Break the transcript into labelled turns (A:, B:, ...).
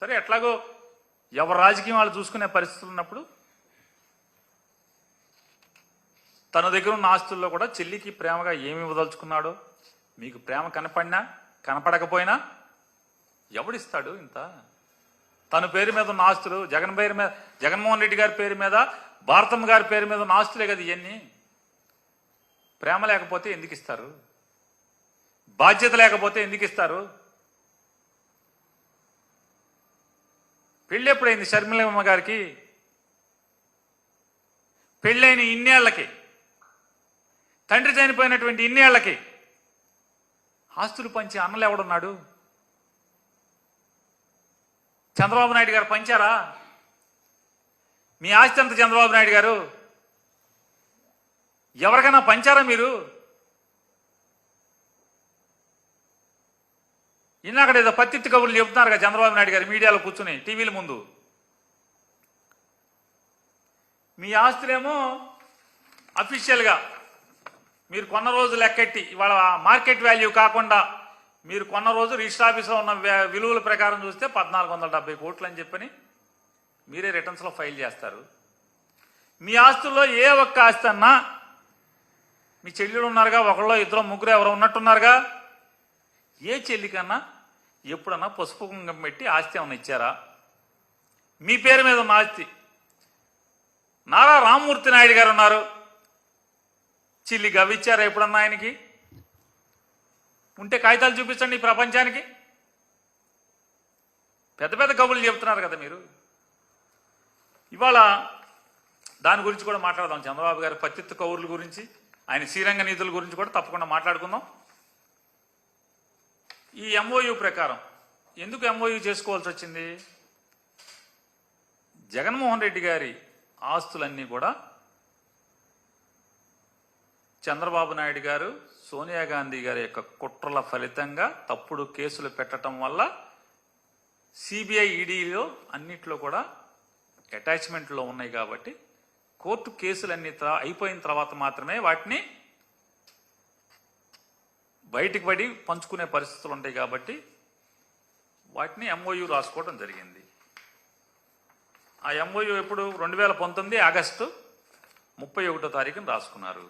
A: సరే ఎట్లాగో ఎవరు రాజకీయం వాళ్ళు చూసుకునే పరిస్థితులు ఉన్నప్పుడు తన దగ్గర ఉన్న ఆస్తుల్లో కూడా చెల్లికి ప్రేమగా ఏమి ఇవ్వదలుచుకున్నాడో మీకు ప్రేమ కనపడినా కనపడకపోయినా ఎవడిస్తాడు ఇంత? తన పేరు మీద ఉన్న ఆస్తులు జగన్మోహన్ రెడ్డి గారి పేరు మీద భారతమ్మ గారి పేరు మీద ఉన్న ఆస్తులే కదా ఇవన్నీ. ప్రేమ లేకపోతే ఎందుకు ఇస్తారు? బాధ్యత లేకపోతే ఎందుకు ఇస్తారు? పెళ్ళి ఎప్పుడైంది షర్మిలమ్మ గారికి? పెళ్ళైన ఇన్నేళ్లకి, తండ్రి చనిపోయినటువంటి ఇన్నేళ్లకి ఆస్తులు పంచి అన్నలు ఎవడున్నాడు? చంద్రబాబు నాయుడు గారు పంచారా? మీ ఆస్తి అంత చంద్రబాబు నాయుడు గారు ఎవరికైనా పంచారా మీరు? ఇన్నాకడ ఏదో పత్తిత్తి కబుర్లు చెబుతున్నారు కదా చంద్రబాబు నాయుడు గారు మీడియాలో కూర్చుని టీవీల ముందు. మీ ఆస్తులేమో అఫీషియల్గా మీరు కొన్న రోజు లెక్కెట్టి ఇవాళ మార్కెట్ వాల్యూ కాకుండా మీరు కొన్న రోజు రిజిస్టర్ ఆఫీస్లో ఉన్న విలువల ప్రకారం చూస్తే 1470 కోట్లు అని చెప్పని మీరే రిటర్న్స్లో ఫైల్ చేస్తారు. మీ ఆస్తుల్లో ఏ ఒక్క ఆస్తి అన్నా మీ చెల్లెలు ఉన్నారుగా, ఒకళ్ళో ఇద్దరు ముగ్గురు ఎవరో ఉన్నట్టున్నారుగా, ఏ చెల్లికన్నా ఎప్పుడన్నా పసుపు కుంగం పెట్టి ఆస్తి ఏమన్నా ఇచ్చారా? మీ పేరు మీద ఉన్న ఆస్తి నారా రామ్మూర్తి నాయుడు గారు ఉన్నారు, చిల్లి గవ్విచ్చారా ఎప్పుడన్నా ఆయనకి? ఉంటే కాగితాలు చూపించండి ఈ ప్రపంచానికి. పెద్ద పెద్ద కబుర్లు చెబుతున్నారు కదా మీరు. ఇవాళ దాని గురించి కూడా మాట్లాడదాం. చంద్రబాబు గారి పత్తిత్తు కౌర్ల గురించి, ఆయన శ్రీరంగ నీతుల గురించి కూడా తప్పకుండా మాట్లాడుకుందాం. ఈ ఎంఓయూ ప్రకారం ఎందుకు ఎంఓయూ చేసుకోవాల్సి వచ్చింది? జగన్మోహన్ రెడ్డి గారి ఆస్తులన్నీ కూడా చంద్రబాబు నాయుడు గారు, సోనియా గాంధీ గారి యొక్క కుట్రల ఫలితంగా తప్పుడు కేసులు పెట్టడం వల్ల సిబిఐ ఈడీలో అన్నిట్లో కూడా అటాచ్మెంట్లో ఉన్నాయి కాబట్టి కోర్టు కేసులన్నీ అయిపోయిన తర్వాత మాత్రమే వాటిని బయటికి పడి పంచుకునే పరిస్థితులు ఉంటాయి కాబట్టి వాటిని ఎంఓయూ రాసుకోవడం జరిగింది. ఆ ఎంఓయూ ఎప్పుడు 2019 ఆగస్టు 31వ తారీఖున రాసుకున్నారు.